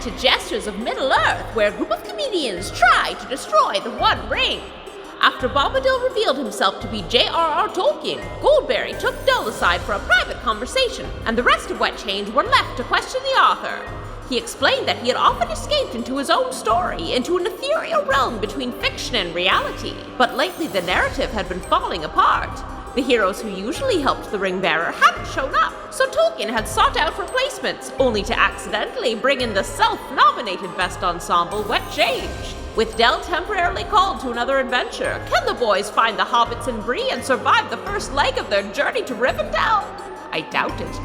to Jesters of Middle-earth, where a group of comedians try to destroy the One Ring. After Bombadil revealed himself to be J.R.R. Tolkien, Goldberry took Dull aside for a private conversation, and the rest of Wet Change were left to question the author. He explained that he had often escaped into his own story, into an ethereal realm between fiction and reality, but lately the narrative had been falling apart. The heroes who usually helped the Ring-bearer hadn't shown up, so Tolkien had sought out replacements, only to accidentally bring in the self-nominated Best Ensemble, Wet Change. With Dell temporarily called to another adventure, can the boys find the hobbits and Bree and survive the first leg of their journey to Rivendell? I doubt it.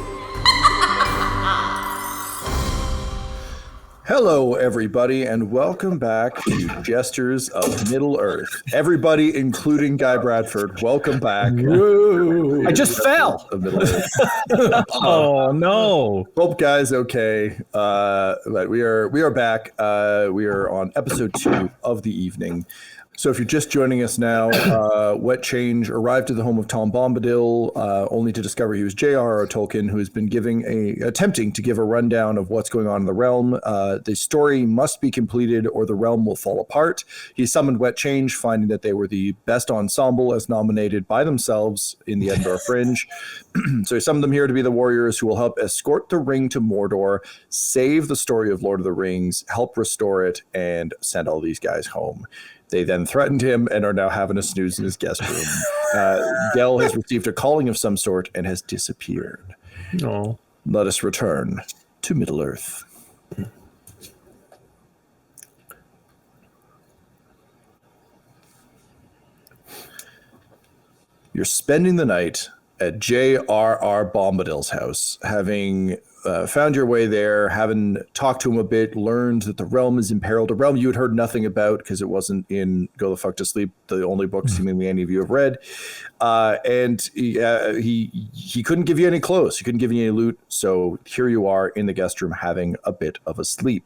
Hello, everybody, and welcome back to Jesters of Middle-earth. Everybody, including Guy Bradford, welcome back. Woo. I just fell. Of Middle-earth. Oh no! Hope Guy's okay. But we are back. We are on episode 2 of the evening. So if you're just joining us now, Wet Change arrived at the home of Tom Bombadil, only to discover he was J.R.R. Tolkien, who has been attempting to give a rundown of what's going on in the realm. The story must be completed or the realm will fall apart. He summoned Wet Change, finding that they were the best ensemble as nominated by themselves in the Edinburgh Fringe. So he summoned them here to be the warriors who will help escort the ring to Mordor, save the story of Lord of the Rings, help restore it, and send all these guys home. They then threatened him and are now having a snooze in his guest room. Dell has received a calling of some sort and has disappeared. No. Let us return to Middle-earth. You're spending the night at J.R.R. Bombadil's house, having found your way there, having talked to him a bit, learned that the realm is imperiled, a realm you had heard nothing about because it wasn't in Go the Fuck to Sleep, the only book seemingly any of you have read. And he couldn't give you any clothes. He couldn't give you any loot. So here you are in the guest room having a bit of a sleep.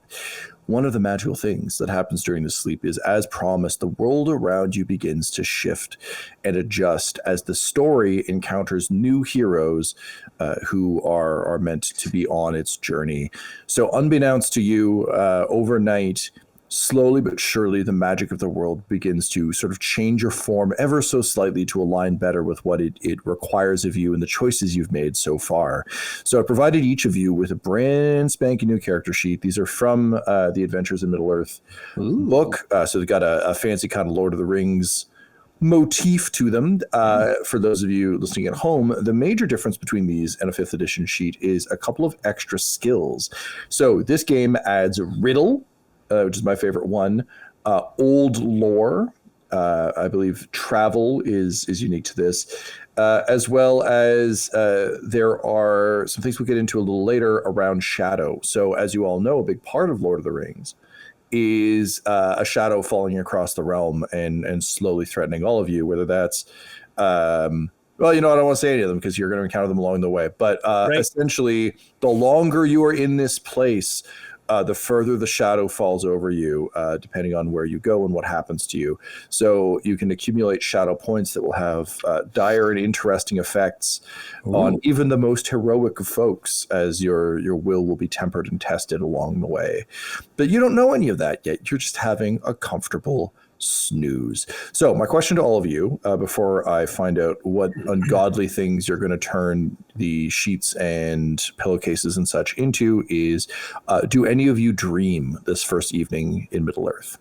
One of the magical things that happens during the sleep is, as promised, the world around you begins to shift and adjust as the story encounters new heroes who are meant to be on its journey. So unbeknownst to you, overnight, slowly but surely, the magic of the world begins to sort of change your form ever so slightly to align better with what it requires of you and the choices you've made so far. So I provided each of you with a brand spanking new character sheet. These are from the Adventures in Middle-earth book. So they've got a fancy kind of Lord of the Rings motif to them. For those of you listening at home, the major difference between these and a 5th edition sheet is a couple of extra skills. So this game adds riddle, which is my favorite one, old lore. I believe travel is unique to this, as well as there are some things we'll get into a little later around shadow. So as you all know, a big part of Lord of the Rings is a shadow falling across the realm and slowly threatening all of you, whether that's well, you know, I don't want to say any of them because you're going to encounter them along the way. But essentially, the longer you are in this place, the further the shadow falls over you, depending on where you go and what happens to you. So you can accumulate shadow points that will have dire and interesting effects on even the most heroic of folks, as your will be tempered and tested along the way. But you don't know any of that yet. You're just having a comfortable snooze. So my question to all of you, before I find out what ungodly things you're going to turn the sheets and pillowcases and such into, is do any of you dream this first evening in Middle-earth?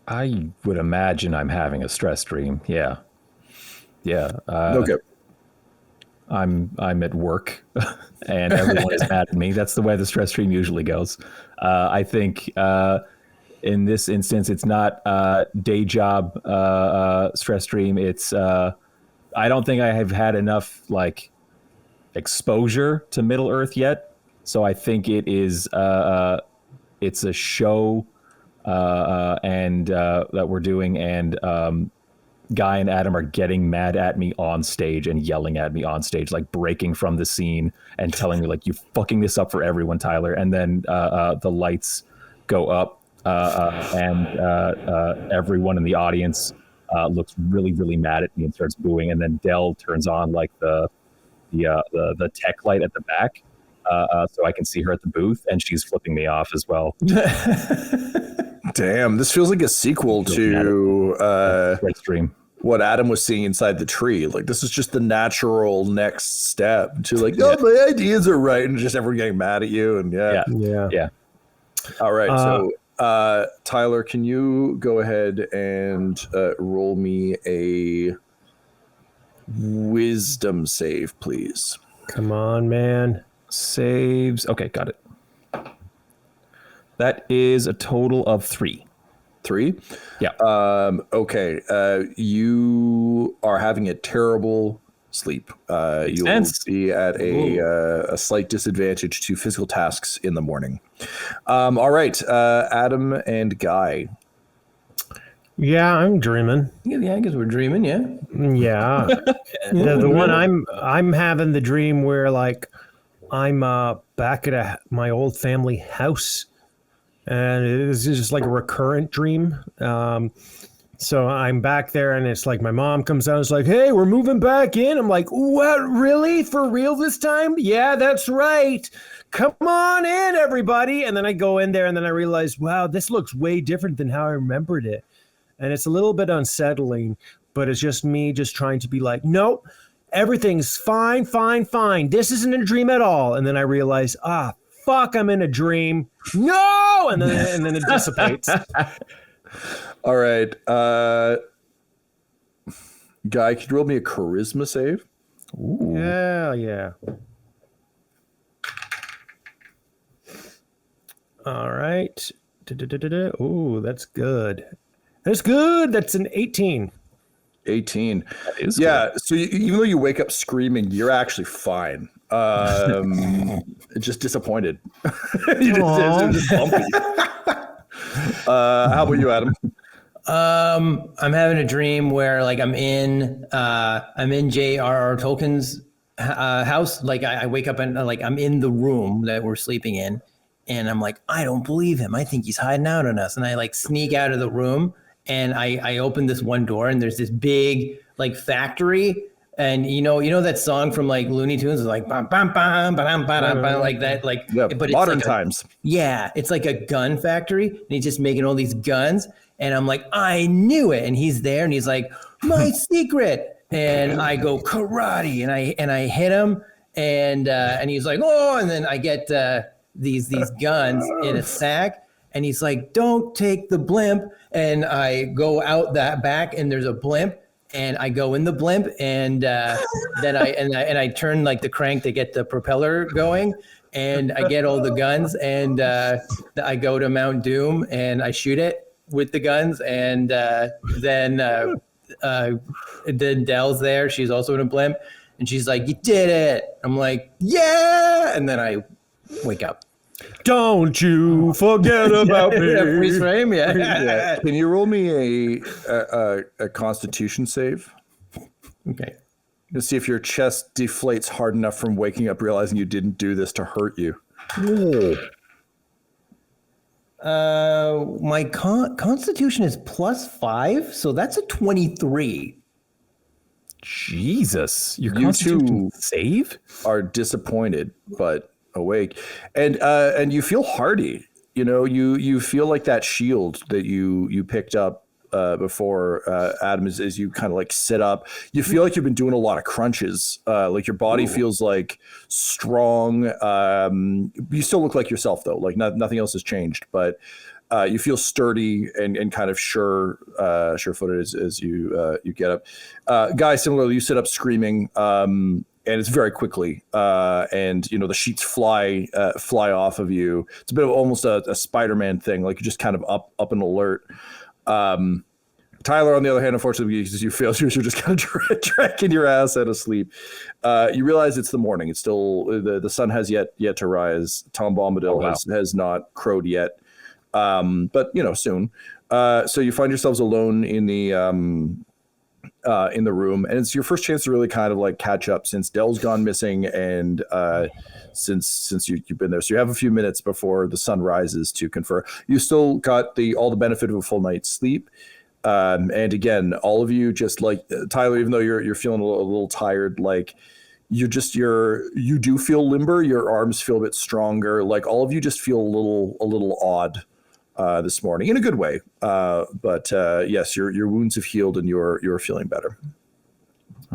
I would imagine I'm having a stress dream. Yeah. Okay. I'm at work and everyone is mad at me. That's the way the stress dream usually goes. I think in this instance, it's not day job stress dream. It's I don't think I have had enough exposure to Middle-earth yet. So I think it is it's a show and that we're doing, and Guy and Adam are getting mad at me on stage and yelling at me on stage, like breaking from the scene and telling me you fucking this up for everyone, Tyler. And then the lights go up. And everyone in the audience looks really, really mad at me and starts booing. And then Dell turns on the tech light at the back, so I can see her at the booth, and she's flipping me off as well. Damn, this feels like a sequel to stream. What Adam was seeing inside the tree. Like, this is just the natural next step to like, oh, my ideas are right, and just everyone getting mad at you. And yeah. All right, so Tyler, can you go ahead and roll me a wisdom save, please? Come on, man. Saves. Okay, got it. That is a total of 3. 3? Yeah. Okay. You are having a terrible sleep. You will be at a slight disadvantage to physical tasks in the morning. All right. Adam and Guy. Yeah, I'm dreaming. Yeah, I guess we're dreaming. Yeah. Yeah. the one I'm having the dream where like I'm back at my old family house. And it is just like a recurrent dream. So I'm back there and it's like my mom comes out. It's like, hey, we're moving back in. I'm like, what? Really? For real this time? Yeah, that's right. Come on in, everybody. And then I go in there and then I realize, wow, this looks way different than how I remembered it. And it's a little bit unsettling, but it's just me just trying to be like, nope, everything's fine. This isn't a dream at all. And then I realize, fuck, I'm in a dream. No! And then it dissipates. All right. Guy, could you roll me a charisma save? Ooh. Yeah. All right. Ooh, that's good. That's good. That's an 18. 18. That is good. So even though you wake up screaming, you're actually fine. Just disappointed. Just bumpy. How about you, Adam? I'm having a dream where like I'm in J.R.R. Tolkien's house. Like I wake up and like I'm in the room that we're sleeping in, and I'm like, I don't believe him. I think he's hiding out on us. And I like sneak out of the room, and I open this one door, and there's this big like factory. And you know that song from like Looney Tunes is like bam bam bam bam bam bam like that, like but it's modern like times. It's like a gun factory, and he's just making all these guns. And I'm like, I knew it. And he's there, and he's like, my secret. And I go karate, and I hit him, and he's like, oh, and then I get these guns in a sack, and he's like, don't take the blimp. And I go out that back, and there's a blimp. And I go in the blimp, and then I turn like the crank to get the propeller going, and I get all the guns, and I go to Mount Doom, and I shoot it with the guns, and then Dell's there. She's also in a blimp, and she's like, "You did it!" I'm like, "Yeah!" And then I wake up. Don't you forget about me. Freeze frame, yeah. Can you roll me a Constitution save? Okay. To see if your chest deflates hard enough from waking up realizing you didn't do this to hurt you. My Constitution is +5, so that's a 23. Jesus, your Constitution save? Are disappointed, but awake, and you feel hardy. You know, you feel like that shield that you picked up before, Adam, as you kind of like sit up. You feel like you've been doing a lot of crunches. Like your body feels like strong. You still look like yourself though. Like nothing else has changed, but you feel sturdy and kind of sure-footed as you get up. Guy, similarly, you sit up screaming. And it's very quickly, and you know the sheets fly off of you. It's a bit of almost a Spider-Man thing, like you're just kind of up and alert. Tyler, on the other hand, unfortunately, because you failed, you're just kind of dragging your ass out of sleep. You realize it's the morning. It's still the sun has yet to rise. Tom Bombadil has not crowed yet, but you know soon. So you find yourselves alone in the room, and it's your first chance to really kind of like catch up since Dell's gone missing, and since you've been there. So you have a few minutes before the sun rises to confer. You still got all the benefit of a full night's sleep, and again, all of you, just like Tyler, even though you're feeling a little tired, like you do feel limber. Your arms feel a bit stronger. Like all of you just feel a little odd this morning in a good way. But yes, your wounds have healed and you're feeling better.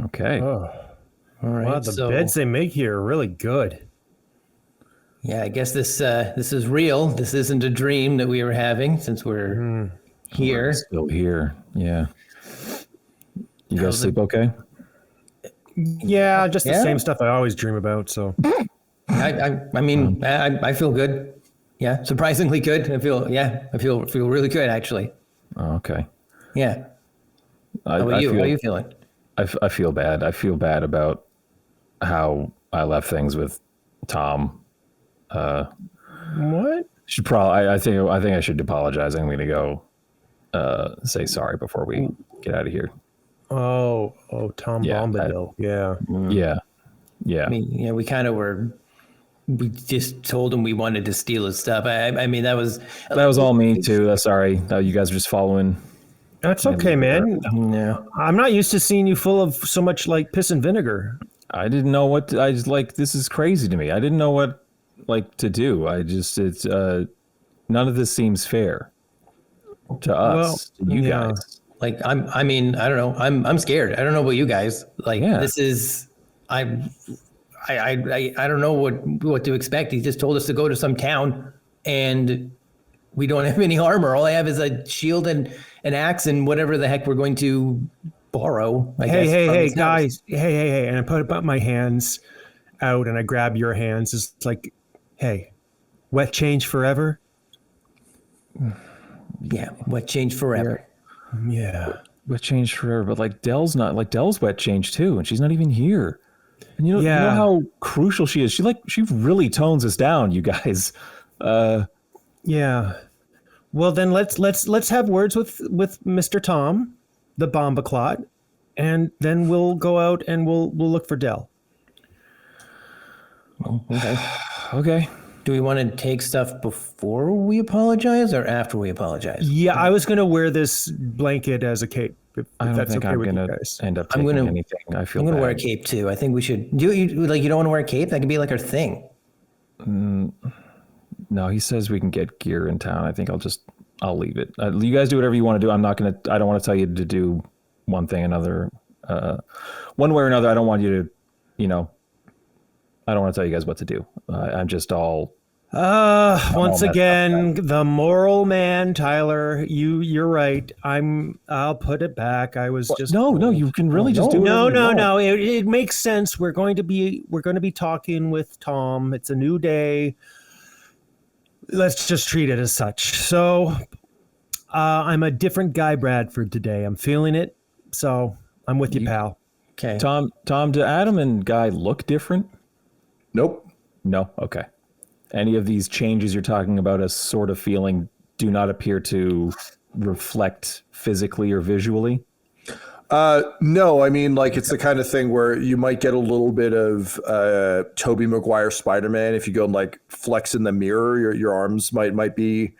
Okay. Oh, All right. wow, the beds they make here are really good. Yeah, I guess this is real. This isn't a dream that we were having since we're here. We're still here. Yeah. You guys sleep okay? Yeah, just the Yeah. same stuff I always dream about. So I mean, I feel good. Yeah, surprisingly good. I feel really good actually. Oh, okay. Yeah. How about you? How are you feeling? I feel bad. I feel bad about how I left things with Tom. what? Should probably. I think I should apologize. I'm going to go say sorry before we get out of here. Oh, Tom Yeah, Bombadil. Yeah. Yeah. I mean, yeah, we kind of were. We just told him we wanted to steal his stuff. I mean, that was all me too. Sorry. You guys are just following. That's okay, man. Yeah. I'm not used to seeing you full of so much like piss and vinegar. I didn't know what I just like. This is crazy to me. I didn't know what to do. It's none of this seems fair to us, to you guys. Like I mean, I don't know. I'm scared. I don't know about you guys. Like this is I don't know what to expect. He just told us to go to some town and we don't have any armor. All I have is a shield and an axe and whatever the heck we're going to borrow. Hey, guys. Hey. And I put up my hands out and I grab your hands. It's like, hey, wet change forever? Yeah, what changed forever? Yeah. Wet change forever, but like Dell's wet change too, and she's not even here. And you know how crucial she is. She really tones us down, you guys. Yeah. Well, then let's have words with Mr. Tom, the Bombaclot, and then we'll go out and we'll look for Dell. Well, okay. Okay. Do we want to take stuff before we apologize or after we apologize? Yeah, I was gonna wear this blanket as a cape. If I don't that's think okay I'm with you gonna guys. end up taking anything. I feel I'm gonna bad. wear a cape too. I think we should. You don't want to wear a cape? That could be like our thing. No, he says we can get gear in town. I think I'll leave it. You guys do whatever you want to do. I don't want to tell you to do one thing, another, one way or another. I don't want you to, I don't want to tell you guys what to do. I'm just all. Once again, the moral man, Tyler. You're right. I'll put it back. I was just no. You can really just do it. No. It makes sense. We're going to be talking with Tom. It's a new day. Let's just treat it as such. So, I'm a different guy, Bradford, today. I'm feeling it. So I'm with you, pal. Okay. Tom, do Adam and Guy look different? Nope. No. Okay. Any of these changes you're talking about as sort of feeling do not appear to reflect physically or visually? No, I mean, like it's the kind of thing where you might get a little bit of Tobey Maguire Spider-Man if you go and like flex in the mirror. Your arms might be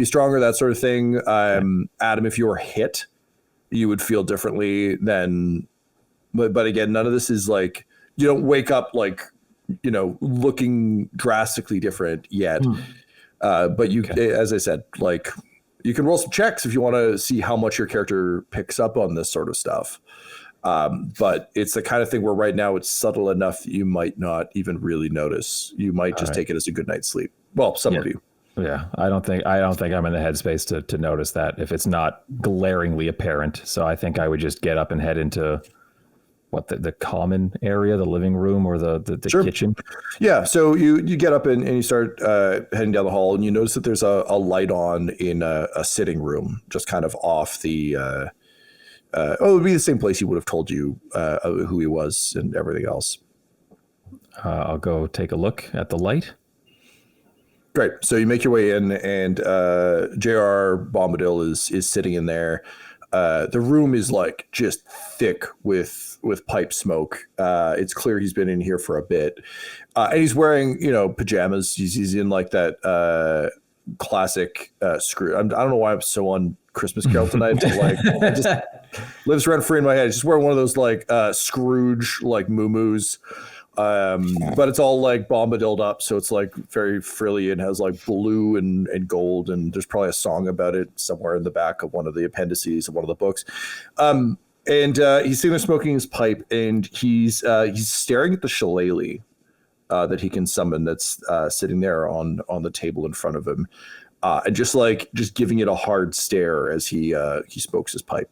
stronger, that sort of thing. Adam, if you were hit, you would feel differently than. But again, none of this is like you don't wake up like looking drastically different yet. But you, as I said, like. You can roll some checks if you want to see how much your character picks up on this sort of stuff. But it's the kind of thing where right now it's subtle enough that you might not even really notice. You might just take it as a good night's sleep. Well, some of you. Yeah, I don't think I'm in the headspace to notice that if it's not glaringly apparent. So I think I would just get up and head into the common area, the living room or the kitchen. Yeah. So you get up and you start heading down the hall and you notice that there's a light on in a sitting room, just kind of off the, it would be the same place he would have told you who he was and everything else. I'll go take a look at the light. Great. So you make your way in and J.R.R. Bombadil is sitting in there. The room is like just thick with pipe smoke. It's clear he's been in here for a bit, and he's wearing pajamas. He's in like that classic Scrooge. I don't know why I'm so on Christmas Carol tonight, but like it just lives rent free in my head. Just wearing one of those like Scrooge like muumuus. But it's all like bombadiled up, so it's like very frilly and has like blue and gold, and there's probably a song about it somewhere in the back of one of the appendices of one of the books. And he's sitting there smoking his pipe, and he's staring at the shillelagh that he can summon that's sitting there on the table in front of him, and just giving it a hard stare as he smokes his pipe.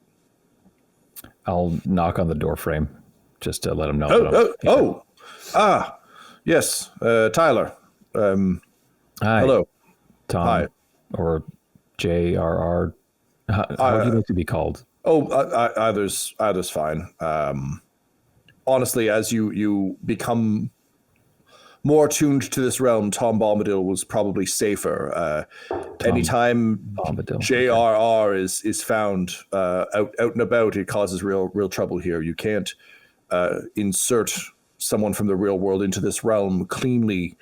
I'll knock on the door frame just to let him know. Yes, Tyler. Hi, hello, Tom. Hi. Or J.R.R. How do you like to be called? Either's fine. Honestly, as you become more attuned to this realm, Tom Bombadil was probably safer. Anytime Bombadil. J.R.R. is found out and about, it causes real trouble here. You can't insert someone from the real world into this realm cleanly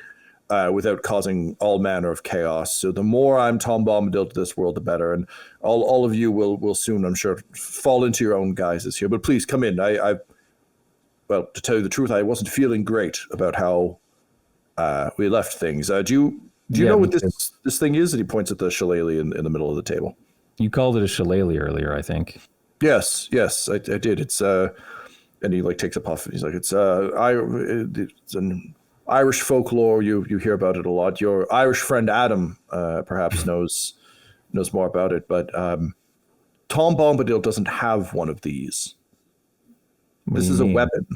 without causing all manner of chaos. So the more I'm Tom Bombadil to this world, the better. And all of you will soon, I'm sure, fall into your own guises here. But please come in. Well, to tell you the truth, I wasn't feeling great about how we left things. Do you know what this thing is? And he points at the shillelagh in the middle of the table. You called it a shillelagh earlier, I think. Yes, I did. It's and he like takes a puff and he's like, it's an Irish folklore. You hear about it a lot. Your Irish friend Adam perhaps knows more about it, but Tom Bombadil doesn't have one of these. This is a weapon.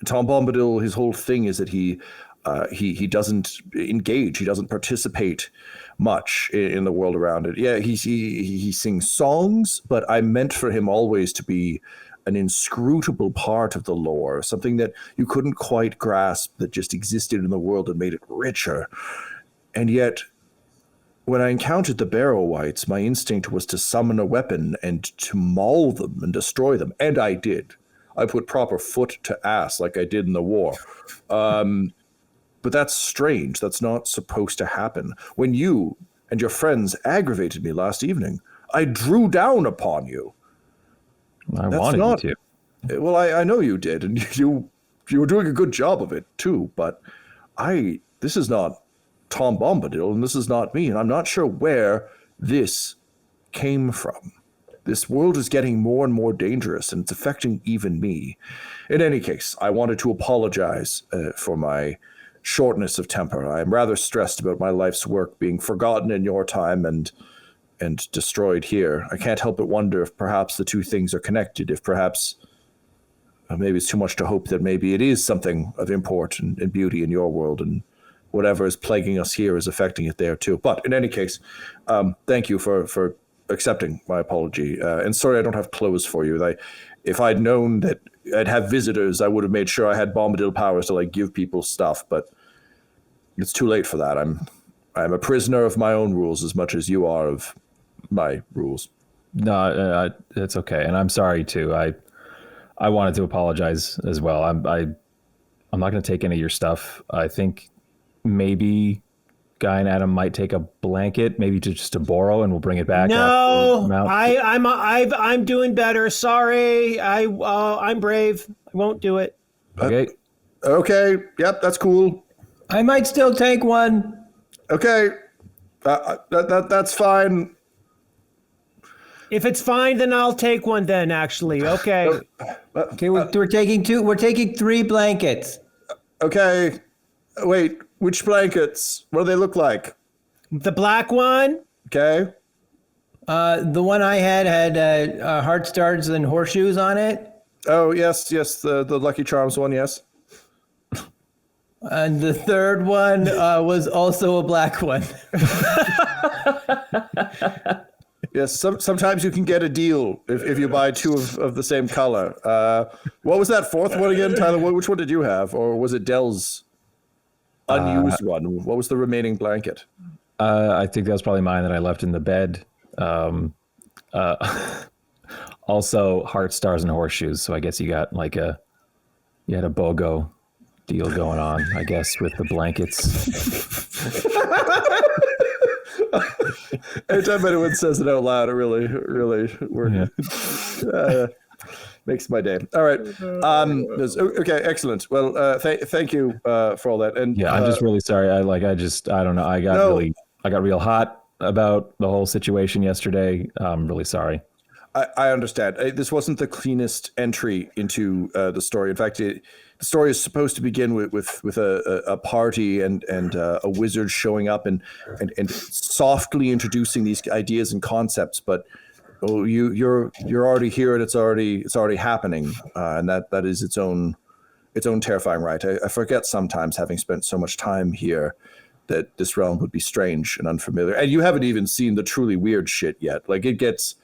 Tom Bombadil, his whole thing is that he doesn't engage. He doesn't participate much in the world around it. Yeah, he sings songs, but I meant for him always to be an inscrutable part of the lore, something that you couldn't quite grasp that just existed in the world and made it richer. And yet, when I encountered the Barrow Wights, my instinct was to summon a weapon and to maul them and destroy them. And I did. I put proper foot to ass like I did in the war. But that's strange. That's not supposed to happen. When you and your friends aggravated me last evening, I drew down upon you. I wanted you to. Well, I know you did, and you were doing a good job of it too. But this is not Tom Bombadil, and this is not me, and I'm not sure where this came from. This world is getting more and more dangerous, and it's affecting even me. In any case, I wanted to apologize for my shortness of temper. I am rather stressed about my life's work being forgotten in your time and destroyed here. I can't help but wonder if perhaps the two things are connected, if perhaps maybe it's too much to hope that maybe it is something of import and beauty in your world, and whatever is plaguing us here is affecting it there too. But in any case, thank you for accepting my apology. And sorry I don't have clothes for you. If I'd known that I'd have visitors, I would have made sure I had Bombadil powers to give people stuff, but it's too late for that. I'm a prisoner of my own rules as much as you are of my rules. No, it's okay, and I'm sorry too. I wanted to apologize as well. I'm not going to take any of your stuff. I think maybe Guy and Adam might take a blanket, maybe just to borrow, and we'll bring it back. No, I'm doing better. Sorry, I'm brave. I won't do it. Okay. Okay. Yep, that's cool. I might still take one. Okay. That's fine. If it's fine, then I'll take one then, actually. Okay. Okay, we're taking two. We're taking 3 blankets. Okay. Wait, which blankets? What do they look like? The black one? Okay. The one I had heart stars and horseshoes on it. Oh, yes, the Lucky Charms one, yes. And the third one was also a black one. Yes, sometimes you can get a deal if you buy 2 of the same color. What was that 4th one again, Tyler? Which one did you have? Or was it Dell's unused one? What was the remaining blanket? I think that was probably mine that I left in the bed. Also, heart, stars, and horseshoes. So I guess you got you had a BOGO deal going on, I guess, with the blankets. Anytime anyone says it out loud, it really works. Makes my day. All right. Okay. Excellent. Well, thank you for all that. And I'm just really sorry. I don't know. I got real hot about the whole situation yesterday. I'm really sorry. I understand. This wasn't the cleanest entry into the story. In fact, the story is supposed to begin with a party and a wizard showing up and softly introducing these ideas and concepts. But you're already here and it's already happening, and that is its own terrifying right. I forget sometimes, having spent so much time here, that this realm would be strange and unfamiliar. And you haven't even seen the truly weird shit yet. Like, it gets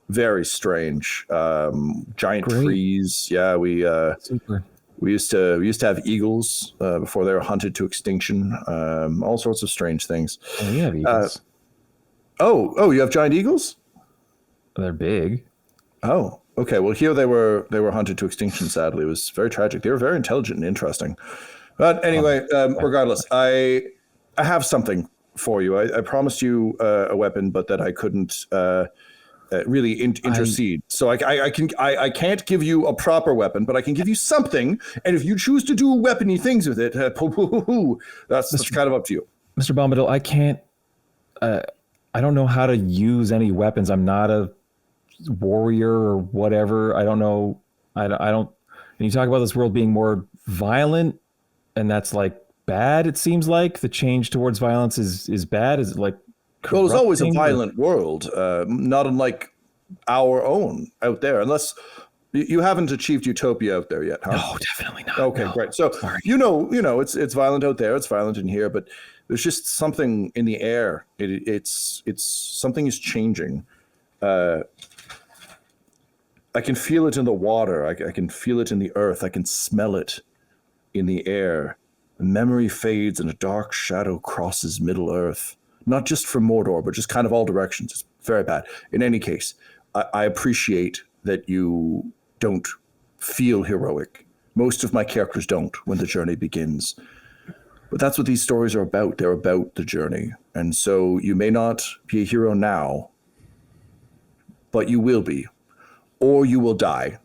very strange. Giant trees. Yeah, we used to have eagles before they were hunted to extinction. All sorts of strange things. Oh, we have eagles. You have giant eagles? They're big. Oh, okay. Well, here they were hunted to extinction. Sadly, it was very tragic. They were very intelligent and interesting. But anyway, regardless, I have something for you. I promised you a weapon, but that I couldn't really intercede. So I can't give you a proper weapon, but I can give you something. And if you choose to do weapony things with it, that's kind of up to you. Mr. Bombadil, I can't. I don't know how to use any weapons. I'm not a warrior or whatever. I don't know. I don't. And you talk about this world being more violent, and that's like bad. It seems like the change towards violence is bad. Is it like? Well, it's always a violent world, not unlike our own out there, unless you haven't achieved utopia out there yet, huh? No, definitely not. Okay, great. So you know, it's violent out there, it's violent in here, but there's just something in the air. It's something is changing. I can feel it in the water. I can feel it in the earth. I can smell it in the air. The memory fades and a dark shadow crosses Middle Earth. Not just from Mordor, but just kind of all directions. It's very bad. In any case, I appreciate that you don't feel heroic. Most of my characters don't when the journey begins. But that's what these stories are about. They're about the journey. And so you may not be a hero now, but you will be. Or you will die,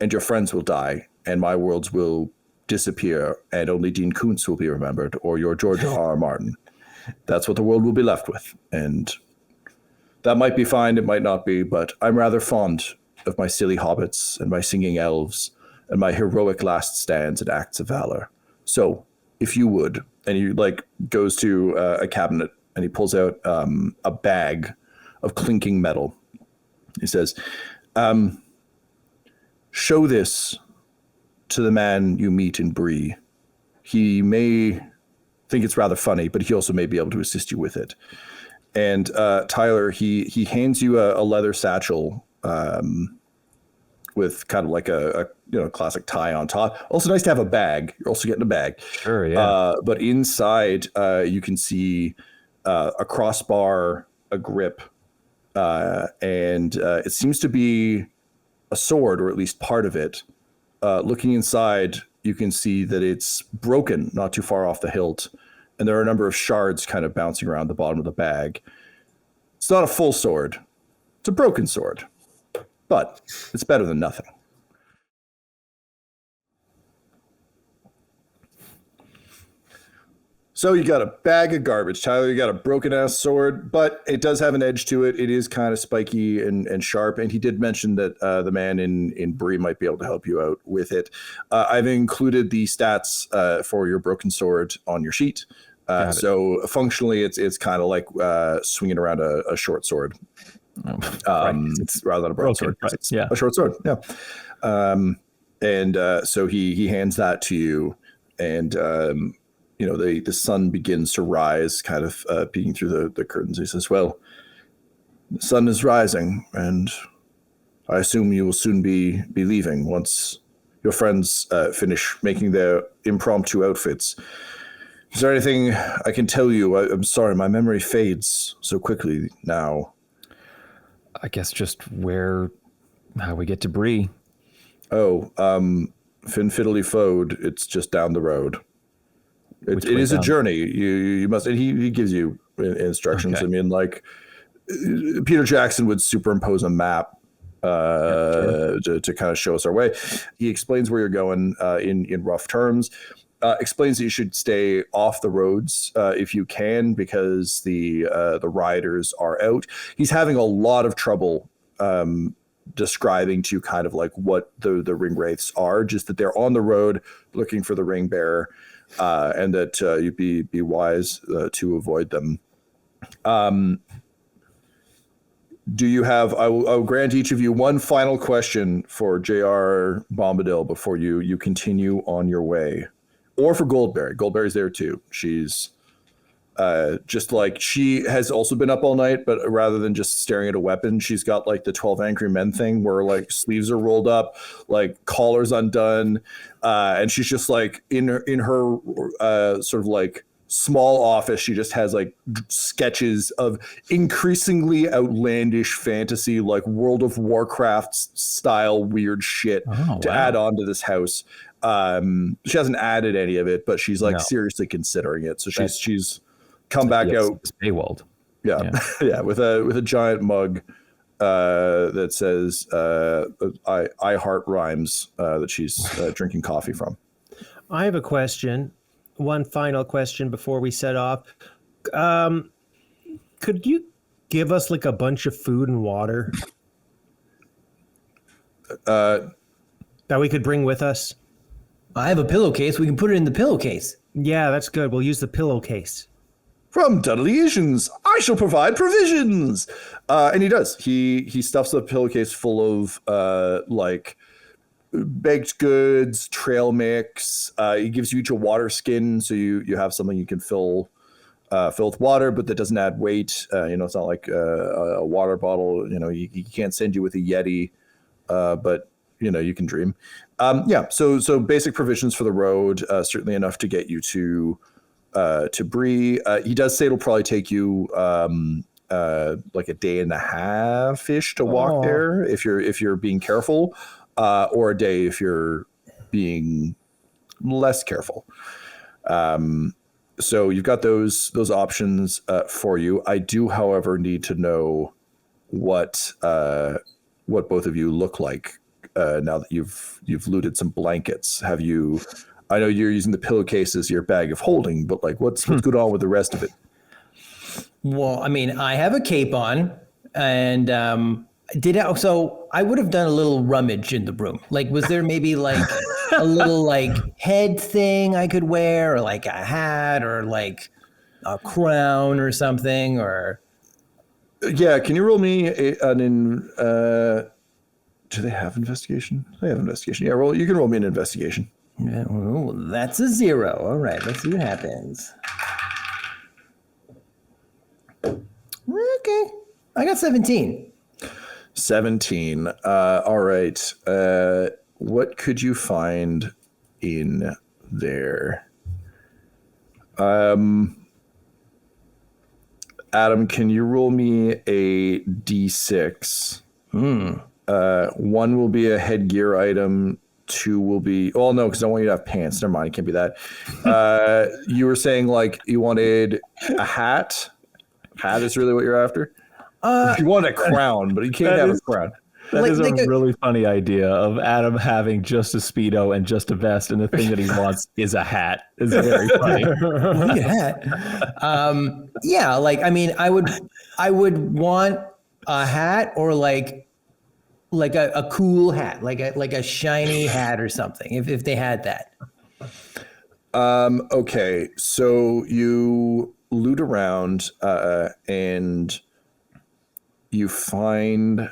and your friends will die, and my worlds will disappear, and only Dean Koontz will be remembered, or your George R.R. Martin. That's what the world will be left with. And that might be fine, it might not be, but I'm rather fond of my silly hobbits and my singing elves and my heroic last stands and acts of valor. So if you would, and he goes to a cabinet and he pulls out a bag of clinking metal. He says, show this to the man you meet in Bree. He may think it's rather funny, but he also may be able to assist you with it. And Tyler, he hands you a leather satchel with kind of like a classic tie on top. Also nice to have a bag. You're also getting a bag. Sure, yeah. But inside you can see a crossbar, a grip, and it seems to be a sword, or at least part of it. Looking inside, you can see that it's broken, not too far off the hilt, and there are a number of shards kind of bouncing around the bottom of the bag. It's not a full sword. It's a broken sword, but it's better than nothing. So you got a bag of garbage, Tyler. You got a broken-ass sword, but it does have an edge to it. It is kind of spiky and sharp, and he did mention that the man in Bree might be able to help you out with it. I've included the stats for your broken sword on your sheet. So functionally, it's kind of like swinging around a short sword. Right. It's rather than a broadsword. Right. It's a short sword. Yeah. So he hands that to you, and the sun begins to rise, kind of peeking through the curtains. He says, well, the sun is rising, and I assume you will soon be leaving once your friends finish making their impromptu outfits. Is there anything I can tell you? I'm sorry, my memory fades so quickly now. I guess just how we get to Bree. Oh, Fin Fiddly Fode, it's just down the road. It is a journey. You must. And he gives you instructions. Okay. I mean, like Peter Jackson would superimpose a map to kind of show us our way. He explains where you're going in rough terms. Explains that you should stay off the roads if you can, because the riders are out. He's having a lot of trouble describing to you kind of like what the ring wraiths are, just that they're on the road looking for the ring bearer, and that you'd be wise to avoid them. Do you have, I'll grant each of you one final question for J.R.R. Bombadil before you continue on your way. Or for Goldberry. Goldberry's there too. She's just like, she has also been up all night, but rather than just staring at a weapon, she's got like the 12 Angry Men thing where like sleeves are rolled up, like collars undone. And she's just like in her sort of like small office, she just has like sketches of increasingly outlandish fantasy, like World of Warcraft style weird shit to add on to this house. She hasn't added any of it, but she's like seriously considering it. So she's come back out. Paywalled. Yeah. Yeah. With a giant mug that says I heart rhymes that she's drinking coffee from. I have a question. One final question before we set off. Could you give us like a bunch of food and water that we could bring with us? I have a pillowcase. We can put it in the pillowcase. Yeah, that's good. We'll use the pillowcase. From Dudleysians, I shall provide provisions. And he does. He stuffs the pillowcase full of like baked goods, trail mix. He gives you each a water skin, so you have something you can fill with water, but that doesn't add weight. It's not like a water bottle. He can't send you with a Yeti, but you can dream. So basic provisions for the road, certainly enough to get you to Bree. He does say it'll probably take you like a day and a half ish to walk there if you're being careful, or a day if you're being less careful. So you've got those options for you. I do, however, need to know what both of you look like now that you've looted some blankets. Have you? I know you're using the pillowcase as your bag of holding, but like, what's going on with the rest of it? Well, I mean, I have a cape on, and so I would have done a little rummage in the room. Like, was there maybe like a little like head thing I could wear, or like a hat, or like a crown or something, or? Yeah, can you roll me do they have investigation? They have investigation. Yeah, you can roll me an investigation. Yeah, well, that's a 0. All right, let's see what happens. Okay, I got 17. 17. All right. What could you find in there? Adam, can you roll me a D6? 1 will be a headgear item. 2 will be, no, because I want you to have pants. Never mind, it can't be that. You were saying like you wanted a hat. Hat is really what you're after? You want a crown, but you can't have a crown. That is a really funny idea of Adam having just a Speedo and just a vest, and the thing that he wants is a hat. It's very funny. Look at that. Yeah, like, I mean, I would want a hat, or like a cool hat, like a shiny hat or something, if they had that. Okay, so you loot around and you find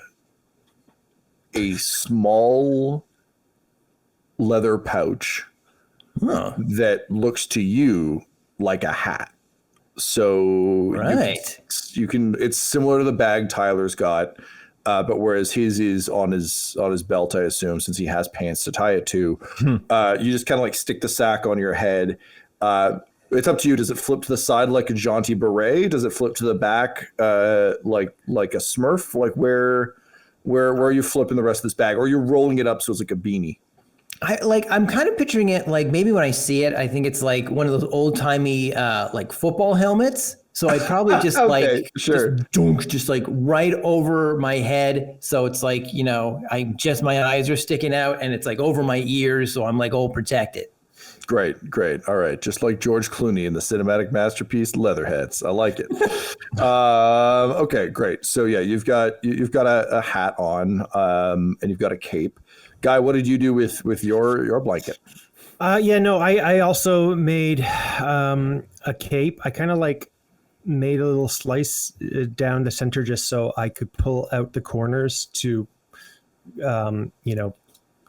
a small leather pouch that looks to you like a hat. So it's similar to the bag Tyler's got. But whereas his is on his belt, I assume, since he has pants to tie it to, you just kind of like stick the sack on your head. It's up to you. Does it flip to the side like a jaunty beret? Does it flip to the back like a Smurf? Like where are you flipping the rest of this bag? Or are you rolling it up so it's like a beanie? I'm kind of picturing it like, maybe when I see it, I think it's like one of those old timey like football helmets. So I'd probably just Okay, like sure. just like right over my head. So it's like, you know, my eyes are sticking out and it's like over my ears. So I'm like all protected. Great. All right. Just like George Clooney in the cinematic masterpiece Leatherheads. I like it. Okay, great. So yeah, you've got a hat on, and you've got a cape. Guy, what did you do with your blanket? I also made a cape. I kind of like made a little slice down the center just so I could pull out the corners to,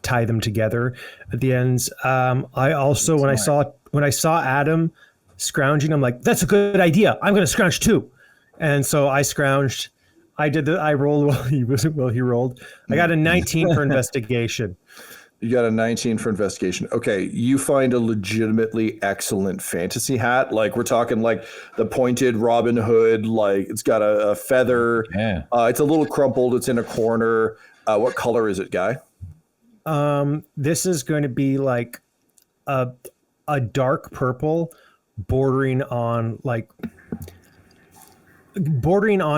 tie them together at the ends. I also, when I saw Adam scrounging, I'm like, that's a good idea. I'm going to scrounge too. And so I scrounged. I rolled while he rolled. I got a 19 for investigation. You got a 19 for investigation. Okay, you find a legitimately excellent fantasy hat. Like we're talking like the pointed Robin Hood, like it's got a feather. Yeah. It's a little crumpled. It's in a corner. What color is it, Guy? This is going to be like a dark purple bordering on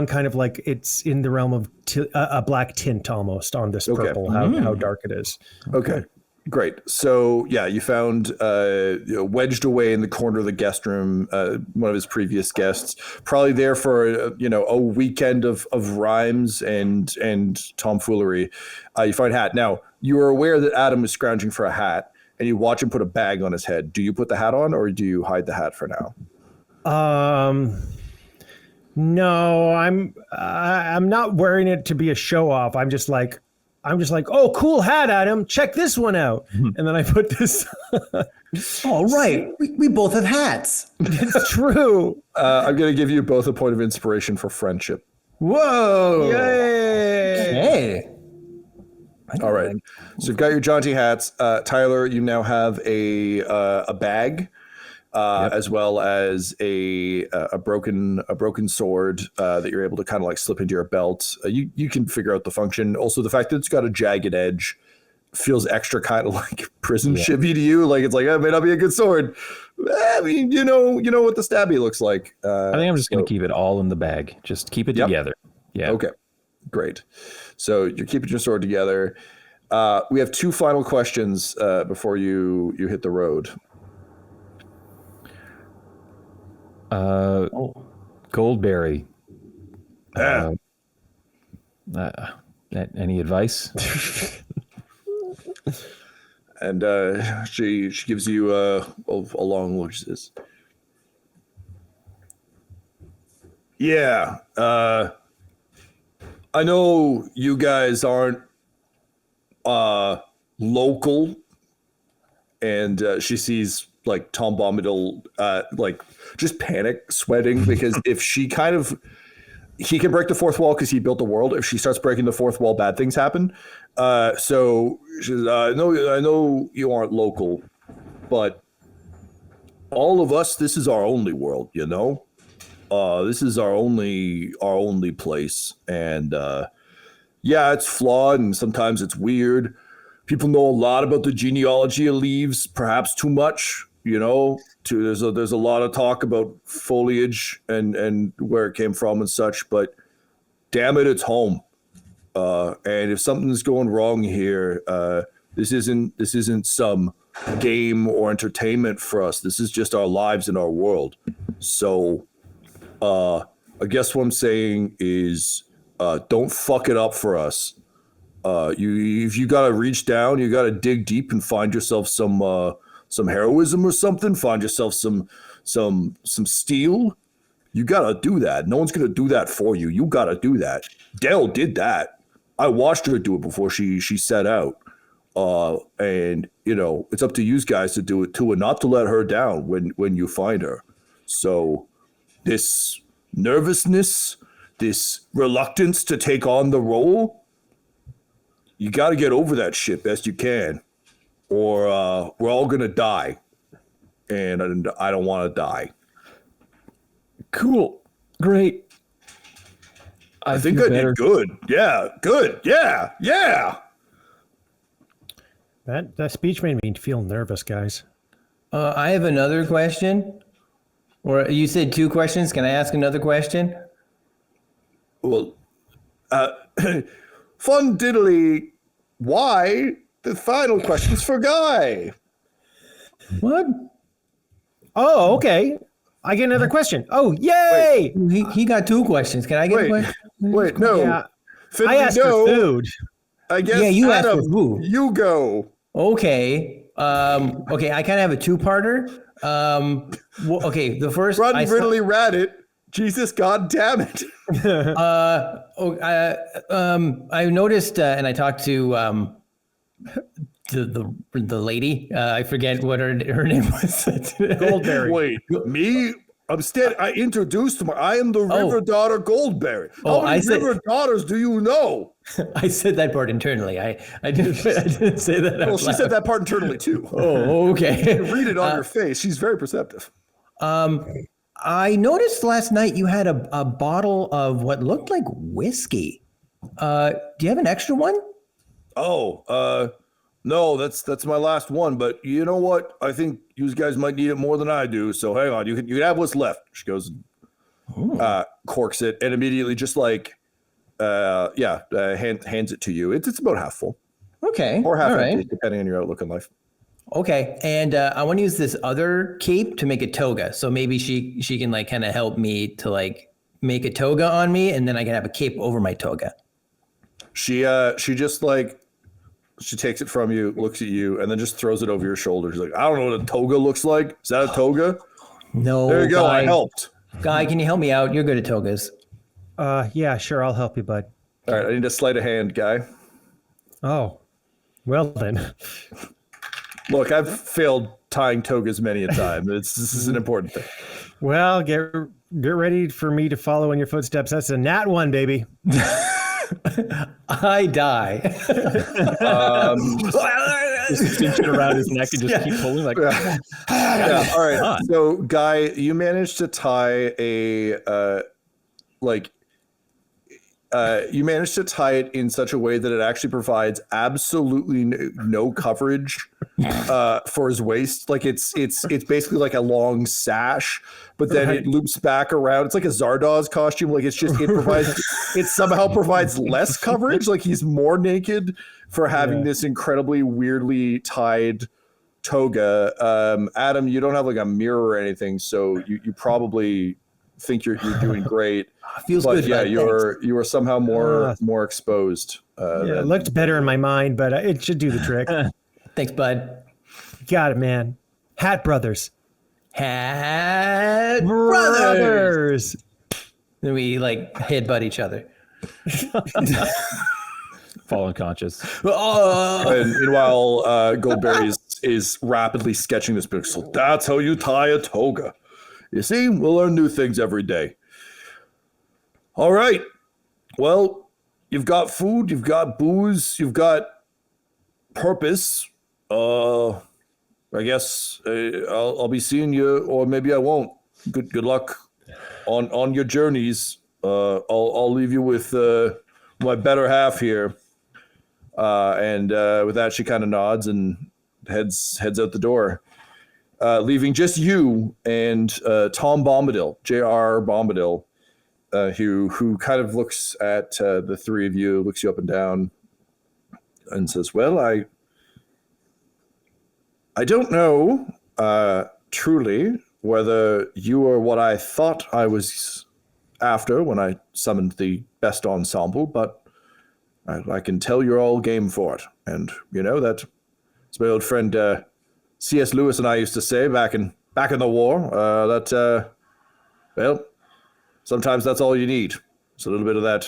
kind of like it's in the realm of a black tint almost on this purple, how dark it is. Okay, great. So yeah, you found wedged away in the corner of the guest room, one of his previous guests, probably there for a weekend of rhymes and tomfoolery. You find a hat. Now you are aware that Adam is scrounging for a hat, and you watch him put a bag on his head. Do you put the hat on, or do you hide the hat for now? No, I'm not wearing it to be a show off. I'm just like, oh, cool hat, Adam. Check this one out. And then I put this. All right. We both have hats. It's true. I'm going to give you both a point of inspiration for friendship. Whoa. Yay. Okay. All right. So you've got your jaunty hats. Tyler, you now have a bag. As well as a broken sword that you're able to kind of like slip into your belt. You can figure out the function. Also, the fact that it's got a jagged edge feels extra kind of like prison shivvy to you. Like it's like, it may not be a good sword. I mean, you know what the stabby looks like. I think I'm just going to keep it all in the bag. Just keep it together. Yeah. Okay. Great. So you're keeping your sword together. We have two final questions before you hit the road. Goldberry. Any advice? And she gives you a long look. She says, "Yeah, I know you guys aren't local." And she sees like Tom Bombadil like just panic sweating because if he can break the fourth wall because he built the world. If she starts breaking the fourth wall, bad things happen. So she says, I know you aren't local, but all of us, this is our only world, this is our only place. And yeah, it's flawed and sometimes it's weird. People know a lot about the genealogy of leaves, perhaps too much, there's a lot of talk about foliage and where it came from and such, but damn it, it's home. And if something's going wrong here, this isn't some game or entertainment for us. This is just our lives and our world. So I guess what I'm saying is don't fuck it up for us. If you gotta reach down, you gotta dig deep and find yourself some heroism or something. Find yourself some steel. You gotta do that. No one's gonna do that for you. You gotta do that. Dell did that. I watched her do it before she set out. And it's up to you guys to do it too, and not to let her down when you find her. So this nervousness, this reluctance to take on the role, you got to get over that shit best you can, or we're all gonna die, and I don't want to die. Cool, great. I think I did good. Yeah, good. Yeah. That speech made me feel nervous, guys. I have another question. Or you said 2 questions. Can I ask another question? Well, fun diddly. Why? The final question's for Guy. What? Oh, okay. I get another question. Oh, yay! He got 2 questions. Can I get a Wait, question? wait, no. Yeah, Fiddly, I asked for food. I guess Yeah, you asked Adam, for food. you go. Okay. Okay, I kind of have a 2-parter. Okay, the first Run, I saw- Riddly, rat it. Jesus, God damn it. I noticed, and I talked to the lady. I forget what her name was. Goldberry. Wait, me? I introduced him. I am the River Daughter Goldberry. How many River Daughters do you know? I said that part internally. I didn't say that. Well, she said that part internally too. Oh, okay. Read it on your face. She's very perceptive. I noticed last night you had a bottle of what looked like whiskey. Do you have an extra one? Oh, no, that's my last one. But you know what? I think you guys might need it more than I do. So hang on, you can have what's left. She goes, corks it, and immediately just like, hands it to you. It's about half full. Okay, or half all empty, right. depending on your outlook in life. Okay, and I want to use this other cape to make a toga. So maybe she can like kind of help me to like make a toga on me, and then I can have a cape over my toga. She just like, she takes it from you, looks at you, and then just throws it over your shoulder. She's like, I don't know what a toga looks like. Is that a toga? No. There you go. Guy, I helped. Guy, can you help me out? You're good at togas. Yeah, sure. I'll help you, bud. All right, I need a sleight of hand, Guy. Oh, well then. Look, I've failed tying togas many a time. This is an important thing. Well, get ready for me to follow in your footsteps. That's a nat 1, baby. I die. Just cinch it around his neck and just keep pulling like. Yeah. All right. So, Guy, you managed to tie you managed to tie it in such a way that it actually provides absolutely no coverage for his waist. Like it's basically like a long sash, but then it loops back around. It's like a Zardoz costume. Like it somehow provides less coverage. Like he's more naked for having this incredibly weirdly tied toga. Adam, you don't have like a mirror or anything, so you probably think you're doing great. Feels but good. Yeah, bud. you are somehow more exposed. It looked better in my mind, but it should do the trick. Thanks, bud. Got it, man. Hat Brothers. Hat Brothers. Then we like headbutt each other. Fall unconscious. And meanwhile, Goldberry is rapidly sketching this book. So that's how you tie a toga. You see, we'll learn new things every day. All right. Well, you've got food, you've got booze, you've got purpose. I guess I'll be seeing you, or maybe I won't. Good luck on your journeys. I'll leave you with my better half here. And with that, she kind of nods and heads out the door, leaving just you and Tom Bombadil, J.R.R. Bombadil. Who kind of looks at the three of you, looks you up and down, and says, "Well, I don't know truly whether you are what I thought I was after when I summoned the best ensemble, but I can tell you're all game for it. And you know that's my old friend C.S. Lewis and I used to say back in the war well." Sometimes that's all you need. It's a little bit of that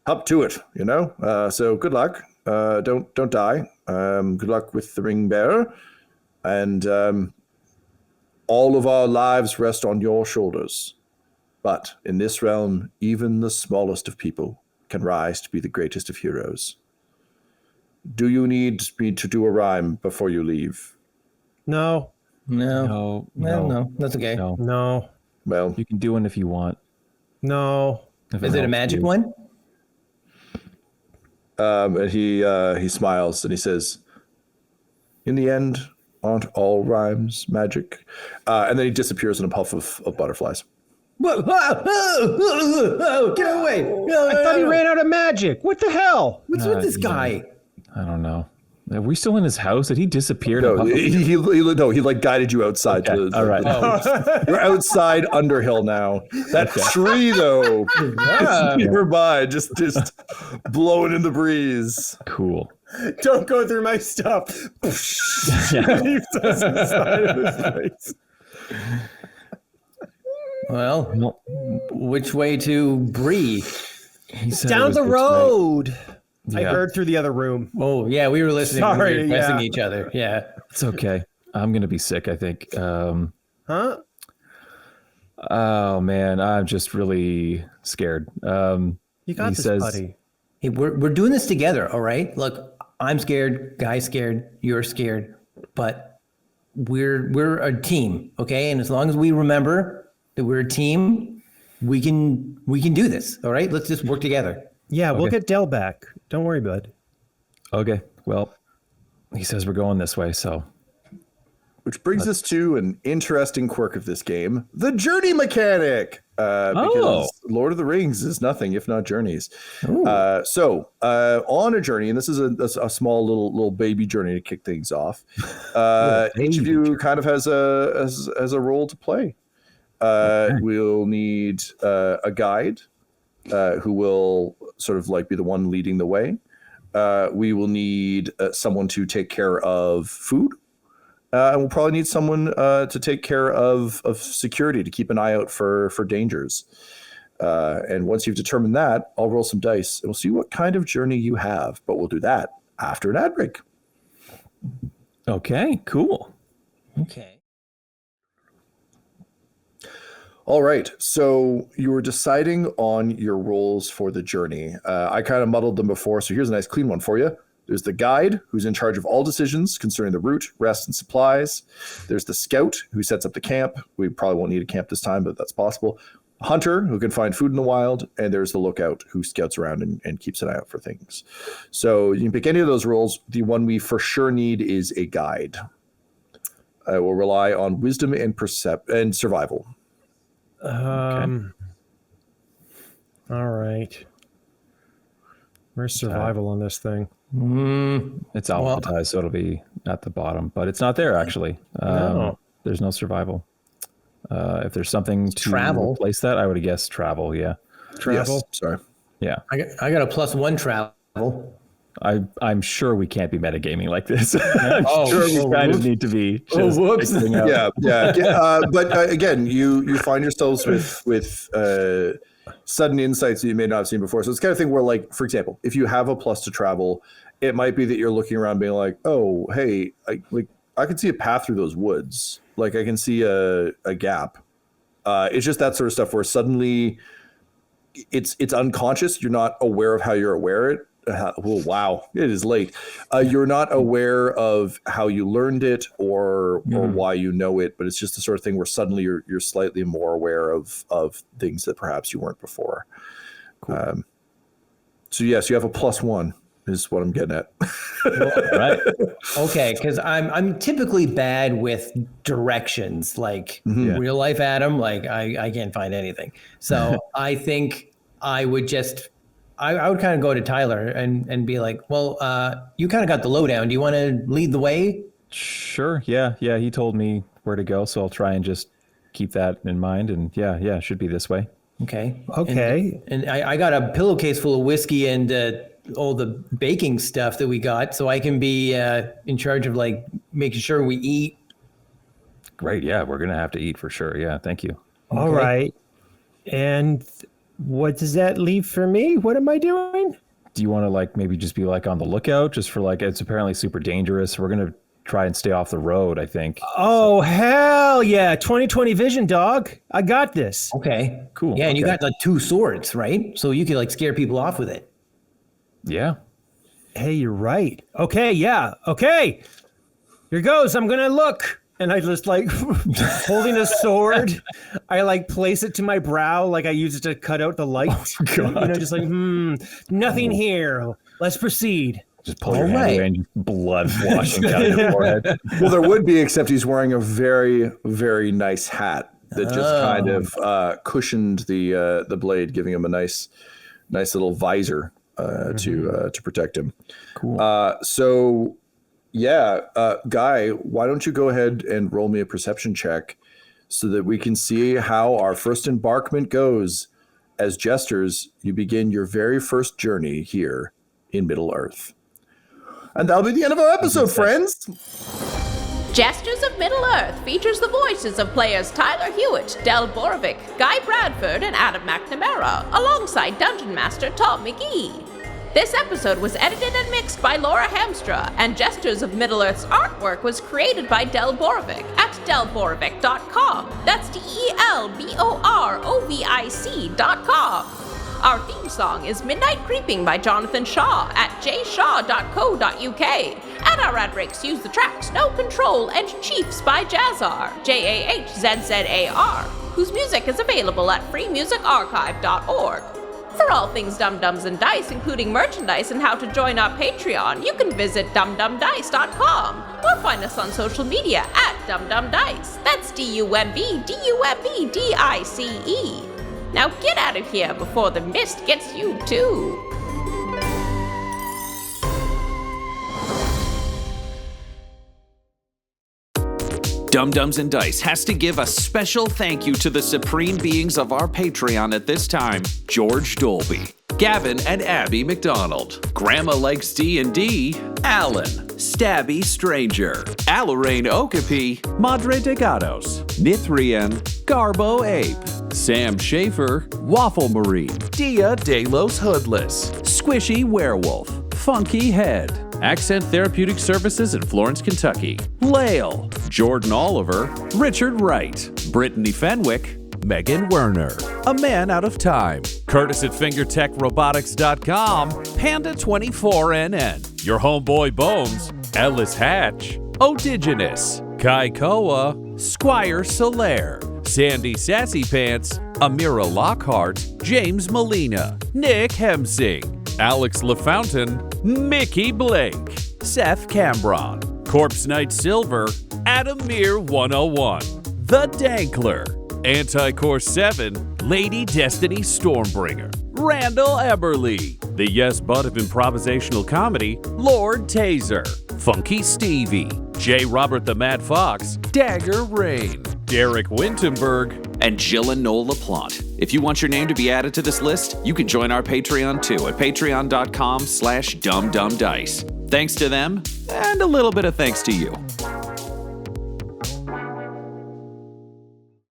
up to it, you know? So good luck. Don't die. Good luck with the ring bearer. And all of our lives rest on your shoulders. But in this realm, even the smallest of people can rise to be the greatest of heroes. Do you need me to do a rhyme before you leave? No. No. That's okay. No. Well, You can do one if you want. No. If Is it a helps magic you. one? and he smiles and he says, "In the end, Aren't all rhymes magic? And then he disappears in a puff of butterflies. Whoa, whoa, whoa, whoa, whoa, get away. No, I thought he ran out of magic. What the hell? What's with this guy? I don't know. Are we still in his house? Did he disappear? No, he like guided you outside. Okay. All right. You're outside Underhill now. That tree, though, is nearby, just blowing in the breeze. Cool. Don't go through my stuff. Well, which way to Bree? He said it Down was the this way. road. I Yeah. heard through the other room. Oh, yeah, we were listening. When Sorry, we were pressing yeah. each other. Yeah. It's okay. I'm gonna be sick, I think. Huh? Oh man, I'm just really scared. You got He this, says- buddy. Hey, we're doing this together, all right? Look, I'm scared, Guy's scared, you're scared, but we're a team, okay? And as long as we remember that we're a team, we can do this, all right? Let's just work together. Yeah, we'll Okay. get Dell back. Don't worry, bud. Okay, well, he says we're going this way, so Which brings us to an interesting quirk of this game, the journey mechanic. Because Lord of the Rings is nothing if not journeys. So on a journey, and this is a small little baby journey to kick things off. Each of you kind of has a role to play. We'll need a guide who will sort of like be the one leading the way. We will need someone to take care of food. And we'll probably need someone to take care of security, to keep an eye out for dangers. And once you've determined that, I'll roll some dice and we'll see what kind of journey you have. But we'll do that after an ad break. okay, cool. Okay. All right. So you were deciding on your roles for the journey. I kind of muddled them before. So here's a nice clean one for you. There's the guide, who's in charge of all decisions concerning the route, rest, and supplies. There's the scout, who sets up the camp. We probably won't need a camp this time, but that's possible. Hunter, who can find food in the wild. And there's the lookout, who scouts around and keeps an eye out for things. So you can pick any of those roles. The one we for sure need is a guide. We'll rely on wisdom and survival. All right. Where's survival on this thing? It's alphabetized, so it'll be at the bottom, but it's not there actually. No. There's no survival. If there's something to travel. replace that, I would have guessed travel. Yeah, Travel. Yes, sorry. yeah. I got a +1 travel. I'm sure we can't be metagaming like this. I'm sure we kind of need to be. Just whoops. figuring out- Yeah. But again, you find yourselves with sudden insights that you may not have seen before. So it's the kind of thing where, like, for example, if you have a plus to travel, it might be that you're looking around being like, oh, hey, I can see a path through those woods. Like I can see a gap. It's just that sort of stuff where suddenly it's unconscious. You're not aware of how you're aware it. Oh, wow, it is late. You're not aware of how you learned it or why you know it, but it's just the sort of thing where suddenly you're slightly more aware of things that perhaps you weren't before. Cool. So yes, you have a +1 is what I'm getting at. Right. Okay, because I'm typically bad with directions, like real life Adam. Like I can't find anything. So I think I would just I would kind of go to Tyler and be like, well, you kind of got the lowdown. Do you want to lead the way? Sure. Yeah. He told me where to go, so I'll try and just keep that in mind. And yeah, should be this way. Okay. Okay. And I got a pillowcase full of whiskey and all the baking stuff that we got, so I can be in charge of like making sure we eat. Great. Yeah, we're gonna have to eat for sure. Yeah. Thank you. All right. And what does that leave for me? What am I doing? Do you want to like maybe just be like on the lookout, just for like it's apparently super dangerous. We're gonna try and stay off the road, I think. Oh, hell yeah. 20/20 vision, dog. I got this. Okay. Cool. Yeah, and you Okay. got like 2 swords, right? So you could like scare people off with it. Yeah. Hey, you're right. Okay, yeah. Okay. Here goes. I'm going to look. And I just like holding a sword. I like place it to my brow like I use it to cut out the light. God. Just like, nothing here. Let's proceed. Just pull your All hand right. away and just blood washing down your forehead. Well, there would be, except he's wearing a very, very nice hat that just kind of cushioned the blade, giving him a nice little visor to protect him. Cool. Guy, why don't you go ahead and roll me a perception check so that we can see how our first embarkment goes. As Jesters, you begin your very first journey here in Middle-earth. And that'll be the end of our episode, friends. Jesters of Middle-earth features the voices of players Tyler Hewitt, Del Borovic, Guy Bradford, and Adam McNamara, alongside Dungeon Master Tom McGee. This episode was edited and mixed by Laura Hamstra, and Jesters of Middle-earth's artwork was created by Del Borovic at delborovic.com. That's DELBOROVIC.com. Our theme song is Midnight Creeping by Jonathan Shaw at jshaw.co.uk. And our ad breaks use the tracks No Control and Chiefs by J.R.R, JAHZZAR, whose music is available at freemusicarchive.org. For all things Dum-Dums and Dice, including merchandise and how to join our Patreon, you can visit dumdumdice.com or find us on social media at dumdumdice. That's DUMBDICE. Now get out of here before the mist gets you too. Dum-Dums and Dice has to give a special thank you to the supreme beings of our Patreon at this time: George Dolby, Gavin and Abby McDonald, Grandma Likes D&D, Alan, Stabby Stranger, Alarain Okapi, Madre de Gatos, Nithrian, Garbo Ape, Sam Schaefer, Waffle Marine, Dia de los Hoodless, Squishy Werewolf, Funky Head, Accent Therapeutic Services in Florence, Kentucky, Lale, Jordan Oliver, Richard Wright, Brittany Fenwick, Megan Werner, A Man Out of Time, Curtis at FingerTechRobotics.com, Panda24NN, Your Homeboy Bones, Ellis Hatch, Odigenous, Kai Koa, Squire Solaire, Sandy Sassy Pants, Amira Lockhart, James Molina, Nick Hemsing, Alex LaFountain, Mickey Blake, Seth Cambron, Corpse Knight Silver, Adamir 101, The Dankler, Anti-Core 7, Lady Destiny Stormbringer, Randall Eberly, the Yes Bud of improvisational comedy, Lord Taser, Funky Stevie, J. Robert the Mad Fox, Dagger Rain, Derek Wintenberg, and Jill and Noel LaPlante. If you want your name to be added to this list, you can join our Patreon too at patreon.com/dumdumdice. Thanks to them, and a little bit of thanks to you.